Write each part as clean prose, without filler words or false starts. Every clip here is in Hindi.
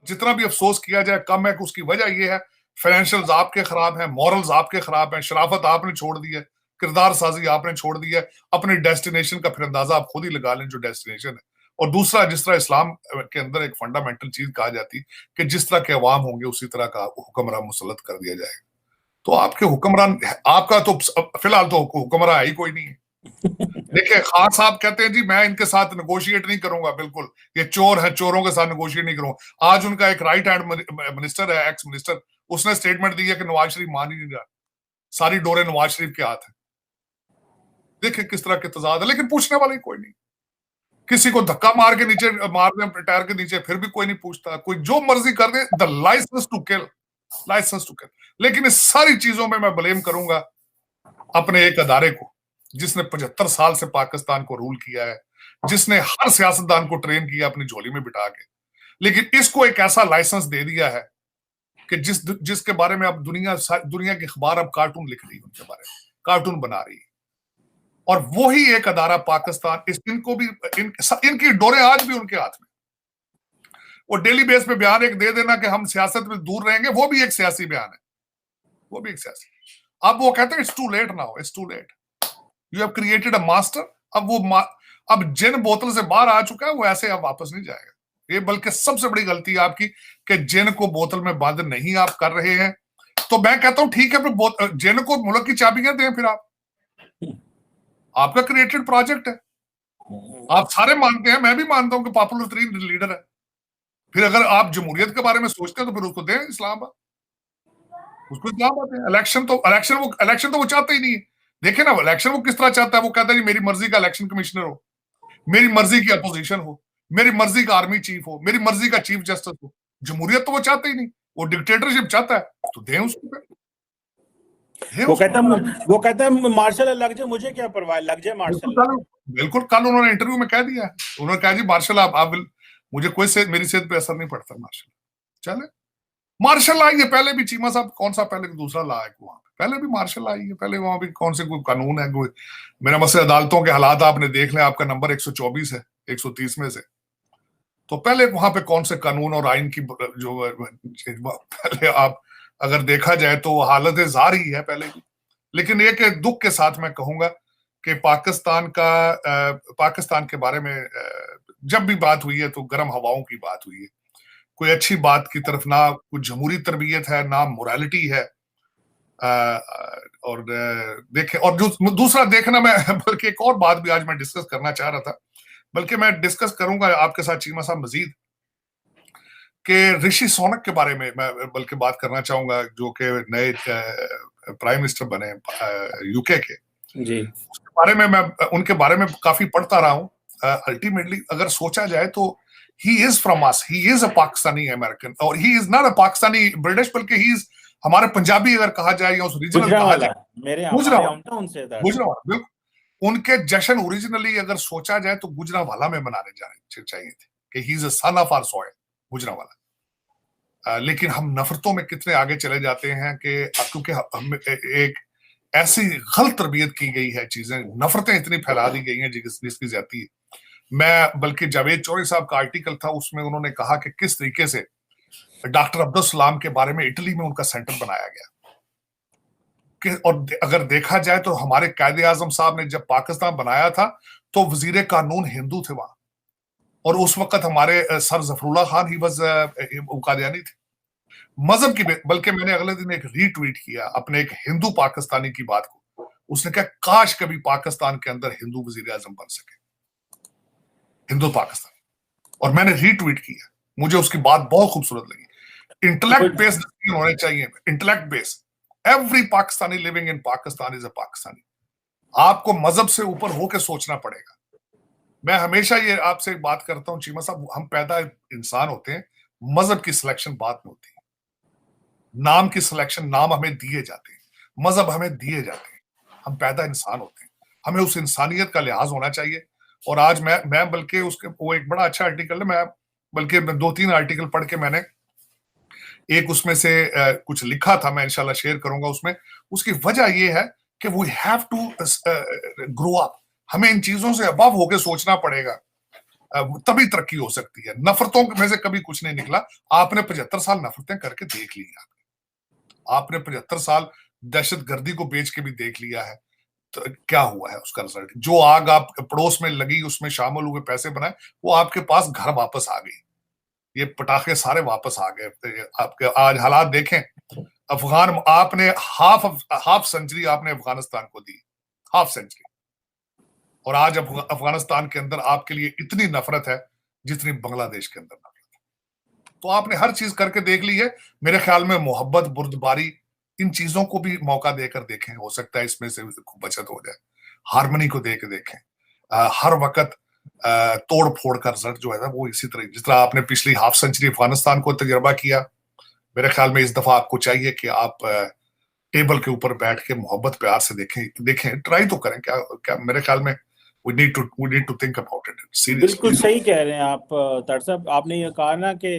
जितना भी अफसोस किया जाए कम है कि उसकी वजह यह है फाइनेंशियल आपके खराब है, मॉरल्स आपके खराब है, शराफत आपने छोड़ दी है, किरदार साजी आपने छोड़ दी है, अपने डेस्टिनेशन का फिर अंदाजा आप खुद ही लगा लें जो डेस्टिनेशन है। और दूसरा, जिस तरह इस्लाम के अंदर एक फंडामेंटल चीज कहा जाती है कि जिस तरह के अवाम होंगे उसी तरह का हुक्मरान मुसल्लत कर दिया जाएगा। तो आपके हुक्मरान, आपका तो फिलहाल तो हुक्मरान ही कोई नहीं है। देखिए, खान साहब कहते हैं जी मैं इनके साथ नेगोशिएट नहीं करूंगा, बिल्कुल ये चोर है, चोरों के साथ नेगोशिएट नहीं करूंगा। आज उनका एक राइट हैंड मिनिस्टर है, एक्स मिनिस्टर, उसने स्टेटमेंट दी है कि नवाज शरीफ मान ही नहीं रहा, सारी डोरे नवाज शरीफ के हाथ है। देखिए किस तरह के तजाद है, लेकिन पूछने वाला ही कोई नहीं। किसी को धक्का मार के नीचे मार दे टायर के नीचे, फिर भी कोई नहीं पूछता, कोई जो मर्जी कर दे, the licence to kill, licence to kill. लेकिन इस सारी चीजों में मैं ब्लेम करूंगा अपने एक अदारे को जिसने 75 साल से पाकिस्तान को रूल किया है, जिसने हर सियासतदान को ट्रेन किया अपनी झोली में बिठा के, लेकिन इसको एक ऐसा लाइसेंस दे दिया है कि जिसके बारे में अब दुनिया की अखबार अब कार्टून लिख रही है, उनके बारे में कार्टून बना रही है। और वो ही एक अदारा पाकिस्तान, इनको भी इनकी डोरे आज भी उनके हाथ में। वो डेली बेस पे बयान एक दे देना कि हम सियासत में दूर रहेंगे, वो भी एक सियासी बयान है, वो भी एक सियासी। अब वो कहते हैं it's too late now, it's too late, you have created a master. अब वो अब जिन बोतल से बाहर आ चुका है वो ऐसे अब वापस नहीं जाएगा। ये बल्कि सबसे बड़ी गलती है आपकी कि जिन को बोतल में बंद नहीं आप कर रहे हैं। तो मैं कहता हूं ठीक है, फिर जिन को मुल्क की चाबियां दें, फिर आपका क्रिएटेड प्रोजेक्ट है, आप सारे मानते हैं, मैं भी मानता हूं कि पॉपुलर तरीन लीडर है। फिर अगर आप जमहूरियत के बारे में सोचते हैं तो फिर उसको दें इस्लामाबाद, उसको इस्लामाबाद दें। इलेक्शन तो वो चाहते ही नहीं है। देखे ना इलेक्शन वो किस तरह चाहता है, वो कहता है जी मेरी मर्जी का इलेक्शन कमिश्नर हो, मेरी मर्जी की अपोजिशन हो, मेरी मर्जी का आर्मी चीफ हो, मेरी मर्जी का चीफ जस्टिस हो। जमहूरियत तो वो चाहते ही नहीं, वो डिक्टेटरशिप चाहता है, तो दें उसको। वो कहता है मार्शल लग जाए, मुझे क्या परवाह, लग जाए मार्शल। बिल्कुल, कल उन्होंने इंटरव्यू में कह दिया, उन्होंने कहा जी मार्शल आप मुझे कोई से मेरी सेहत पे असर नहीं पड़ता। मार्शल चले, मार्शल आई है पहले भी, चीमा साहब कौन सा पहले दूसरा ला है वहां पे, पहले भी मार्शल आई है, पहले वहां भी कौन से कोई कानून है कोई। मेरा मसले अदालतों के हालात आपने देख लें, आपका नंबर 124 है 130 में से, तो पहले वहां पे कौन से कानून और आइन की जो पहले आप अगर देखा जाए तो हालत जारी है पहले भी। लेकिन एक दुख के साथ मैं कहूंगा कि पाकिस्तान के बारे में जब भी बात हुई है तो गर्म हवाओं की बात हुई है, कोई अच्छी बात की तरफ ना कुछ जमहूरी तरबियत है ना मोरालिटी है। और देखे, और दूसरा देखना, मैं बल्कि एक और बात भी आज मैं डिस्कस करना चाह रहा था, बल्कि मैं डिस्कस करूंगा आपके साथ चीमा साहब मजीद, कि ऋषि सुनक के बारे में मैं बल्कि बात करना चाहूंगा, जो कि नए प्राइम मिनिस्टर बने यूके के जी। उसके बारे में मैं उनके बारे में काफी पढ़ता रहा हूँ। अल्टीमेटली अगर सोचा जाए तो he is from us, he is a Pakistani American, और he is not a Pakistani British, बल्कि ही इज हमारे पंजाबी अगर कहा जाए या उस रीजनल कहा जाए, गुजरावाला। बिल्कुल, उनके जश्न ओरिजिनली अगर सोचा जाए तो गुजरावाला में मनाने जाने चाहिए थे कि he is a son of our soil, Gujranwala. लेकिन हम नफरतों में कितने आगे चले जाते हैं कि क्योंकि हम एक ऐसी गलत तरबियत की गई है, चीजें नफरतें इतनी फैला दी गई हैं जिसकी ज्यादती है। मैं बल्कि जावेद चौधरी साहब का आर्टिकल था, उसमें उन्होंने कहा कि किस तरीके से डॉक्टर अब्दुल सलाम के बारे में इटली में उनका सेंटर बनाया गया। और अगर देखा जाए तो हमारे कायदे आजम साहब ने जब पाकिस्तान बनाया था तो वजीर कानून हिंदू थे वहां, और उस वक्त हमारे सर जफरुल्लाह खान ही वज कादियानी थे मजहब की। बल्कि मैंने अगले दिन एक रीट्वीट किया अपने एक हिंदू पाकिस्तानी की बात को, उसने कहा काश कभी पाकिस्तान के अंदर हिंदू वजीर आजम बन सके, हिंदू पाकिस्तान। और मैंने रीट्वीट किया, मुझे उसकी बात बहुत खूबसूरत लगी। इंटेलेक्ट बेस्ड होने चाहिए, intellect based. Every Pakistani living in Pakistan is a Pakistani. आपको मजहब से ऊपर होकर सोचना पड़ेगा। मैं हमेशा ये आपसे बात करता हूं चीमा साहब, हम पैदा इंसान होते हैं, मजहब की सिलेक्शन बाद में होती है, नाम की सिलेक्शन, नाम हमें दिए जाते हैं, मजहब हमें दिए जाते हैं, हम पैदा इंसान होते हैं, हमें उस इंसानियत का लिहाज होना चाहिए। और आज मैं बल्कि उसके वो एक बड़ा अच्छा आर्टिकल है, मैं बल्कि 2-3 आर्टिकल पढ़ के मैंने एक उसमें से कुछ लिखा था, मैं इंशाल्लाह शेयर करूंगा उसमें। उसकी वजह यह है कि we have to grow up, हमें इन चीजों से अबव होकर सोचना पड़ेगा। तभी तरक्की हो सकती है। नफरतों में से कभी कुछ नहीं निकला। आपने 75 साल नफरतें करके देख ली हैं। आपने 75 साल दहशतगर्दी को बेच के भी देख लिया है। तो क्या हुआ है उसका रिजल्ट? जो आग आप पड़ोस में लगी, उसमें शामिल हुए, पैसे बनाए, वो आपके पास घर वापस आ गई। ये पटाखे सारे वापस आ गए। आपके आज हालात देखें। अफगान आपने हाफ सेंचुरी आपने अफगानिस्तान को दी, हाफ सेंचुरी, और आज अफगानिस्तान के अंदर आपके लिए इतनी नफरत है जितनी बांग्लादेश के अंदर नफरत है। तो आपने हर चीज करके देख ली है। मेरे ख्याल में मोहब्बत, बुर्दबारी, इन चीजों को भी मौका देकर देखें। हो सकता है इसमें से बचत हो जाए। हारमनी को देकर देखें। हर वक्त तोड़ फोड़ का रिजल्ट जो है ना, वो इसी तरह, जिस तरह आपने पिछली हाफ सेंचुरी अफगानिस्तान को तजर्बा किया, मेरे ख्याल में इस दफा आपको चाहिए कि आप टेबल के ऊपर बैठ के मोहब्बत प्यार से देखें, ट्राई तो करें। क्या क्या मेरे ख्याल में we need to think about it seriously। बिल्कुल सही कह रहे हैं आप तर साहब। आपने ये कहा ना कि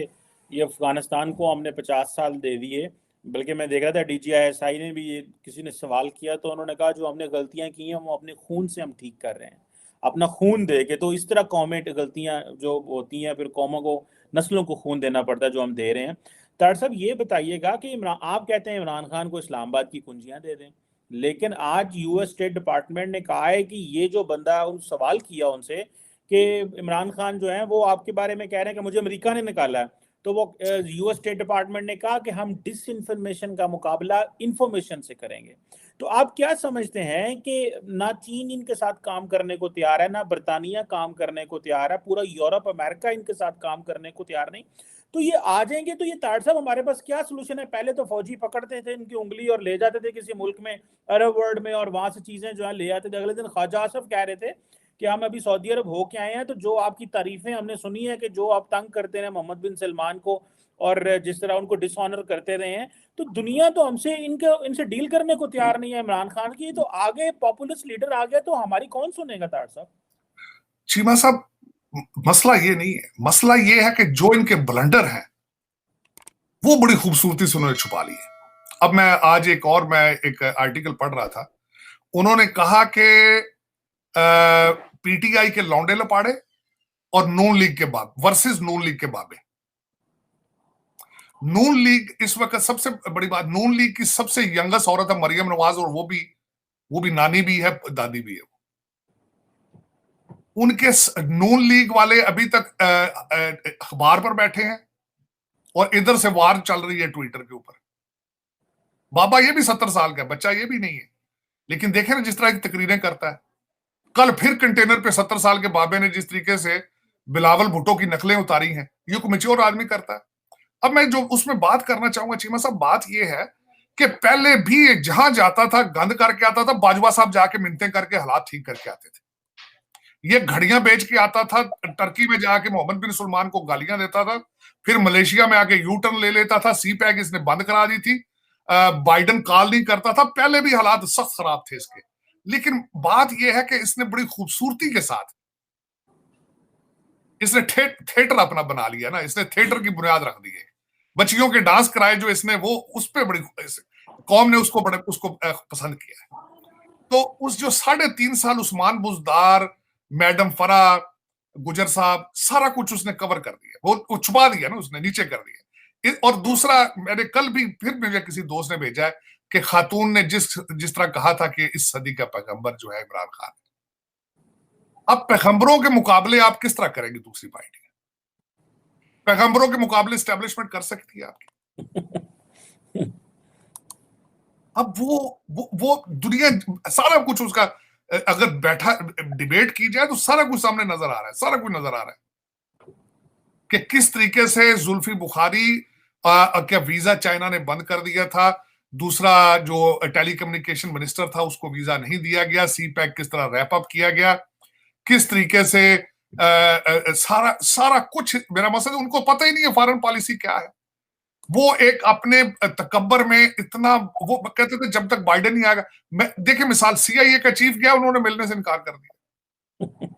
ये अफगानिस्तान को हमने 50 साल दे दिए, बल्कि मैं देख रहा था DGISI ने भी, ये किसी ने सवाल किया तो उन्होंने कहा जो हमने गलतियां की हैं वो अपने खून से हम ठीक कर रहे हैं, अपना खून दे के। तो इस तरह कौमें गलतियां जो होती हैं, फिर कौमों को, नस्लों को खून देना पड़ता है, जो हम दे रहे हैं। तर साहब ये बताइएगा कि इमरान, आप कहते हैं इमरान खान को इस्लामाबाद की कुंजियां दे दें, लेकिन आज US स्टेट डिपार्टमेंट ने कहा है कि ये जो बंदा, उन सवाल किया उनसे कि इमरान खान जो है वो आपके बारे में कह रहे हैं कि मुझे अमेरिका ने निकाला है, तो वो US स्टेट डिपार्टमेंट ने कहा कि हम डिसइंफॉर्मेशन का मुकाबला इंफॉर्मेशन से करेंगे। तो आप क्या समझते हैं कि ना चीन इनके साथ काम करने को तैयार है, ना बरतानिया काम करने को तैयार है, पूरा यूरोप अमेरिका इनके साथ काम करने को तैयार नहीं, तो ये आ जाएंगे? तो ये तार साहब हमारे पास क्या सोल्यूशन है? पहले तो फौजी पकड़ते थे इनकी उंगली और ले जाते थे किसी मुल्क में, अरब वर्ल्ड में, और वहां से चीजें जो है ले आते थे। अगले दिन ख्वाजा आसफ कह रहे थे कि हम अभी सऊदी अरब होके आए हैं, तो जो आपकी तारीफें हमने सुनी है कि जो आप तंग करते रहे मोहम्मद बिन सलमान को और जिस तरह उनको डिसऑनर करते रहे हैं, तो दुनिया तो हमसे इनसे डील करने को तैयार नहीं है इमरान खान की। तो आगे पॉपुलिस्ट लीडर आ गया तो हमारी कौन सुनेगा तार साहब? चीमा साहब, मसला ये नहीं है। मसला ये है कि जो इनके ब्लंडर हैं वो बड़ी खूबसूरती से उन्होंने छुपा ली है। अब मैं एक आर्टिकल पढ़ रहा था। उन्होंने कहा कि PTI के लौंडे लपाड़े और नून लीग के बाब वर्सेस नून लीग के बाबे। नून लीग इस वक्त सबसे बड़ी बात, नून लीग की सबसे यंगेस्ट औरत है मरियम नवाज, और वो भी नानी भी है, दादी भी है। उनके नून लीग वाले अभी तक अखबार पर बैठे हैं और इधर से वार चल रही है ट्विटर के ऊपर। बाबा ये भी 70 साल का बच्चा ये भी नहीं है, लेकिन देखें ना जिस तरह की तकरीरें करता है। कल फिर कंटेनर पे 70 साल के बाबे ने जिस तरीके से बिलावल भुट्टो की नकलें उतारी हैं, ये कोई मैच्योर आदमी करता है? अब मैं जो उसमें बात करना चाहूंगा चीमा साहब, बात ये है कि पहले भी जहां जाता था गंद करके आता था, बाजवा साहब जाके मिन्नतें करके हालात ठीक करके आते थे। ये घड़ियां बेच के आता था, टर्की में जाके मोहम्मद बिन सलमान को गालियां देता था, फिर मलेशिया में आके यू टर्न ले लेता था। सी पैक इसने बंद करा दी थी, बाइडन कॉल नहीं करता था। पहले भी हालात सख्त खराब थे इसके, लेकिन बात यह है कि इसने बड़ी खूबसूरती के साथ इसने थिएटर अपना बना लिया ना। इसने थिएटर की बुनियाद रख दी है। बच्चियों के डांस कराए जो इसने, वो उस पर बड़ी कौम ने उसको पसंद किया है। तो उस जो 3.5 साल उस्मान बुजदार, मैडम फरा, गुजर साहब, सारा कुछ उसने कवर कर दिया, वो छुपा दिया ना, उसने नीचे कर दिया। और दूसरा, मैंने कल भी फिर मुझे किसी दोस्त ने भेजा है कि खातून ने जिस तरह कहा था कि इस सदी का पैगंबर जो है इमरान खान। अब पैगंबरों के मुकाबले आप किस तरह करेंगे? दूसरी पार्टी पैगंबरों के मुकाबले स्टैब्लिशमेंट कर सकती है आपकी? अब वो दुनिया, सारा कुछ उसका, अगर बैठा डिबेट की जाए तो सारा कुछ सामने नजर आ रहा है। सारा कुछ नजर आ रहा है कि किस तरीके से जुल्फी बुखारी क्या वीजा चाइना ने बंद कर दिया था। दूसरा जो टेलीकम्युनिकेशन मिनिस्टर था उसको वीजा नहीं दिया गया। सी पैक किस तरह रैप अप किया गया, किस तरीके से सारा कुछ। मेरा मकसद है उनको पता ही नहीं है फॉरेन पॉलिसी क्या है। वो एक अपने तकब्बर में इतना, वो कहते थे जब तक बाइडेन नहीं आएगा। मैं देखिए मिसाल, CIA का चीफ गया, उन्होंने मिलने से इनकार कर दिया।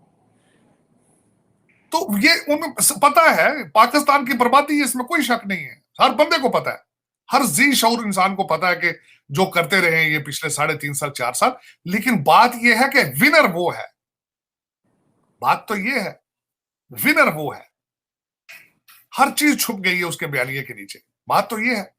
तो ये उन्हें पता है पाकिस्तान की बर्बादी है, इसमें कोई शक नहीं है। हर बंदे को पता है, हर जी शऊर इंसान को पता है कि जो करते रहे ये पिछले 3.5 साल 4 साल। लेकिन बात यह है कि विनर वो है। बात तो ये है विनर वो है। हर चीज छुप गई है उसके बयानिए के नीचे। बात तो ये है।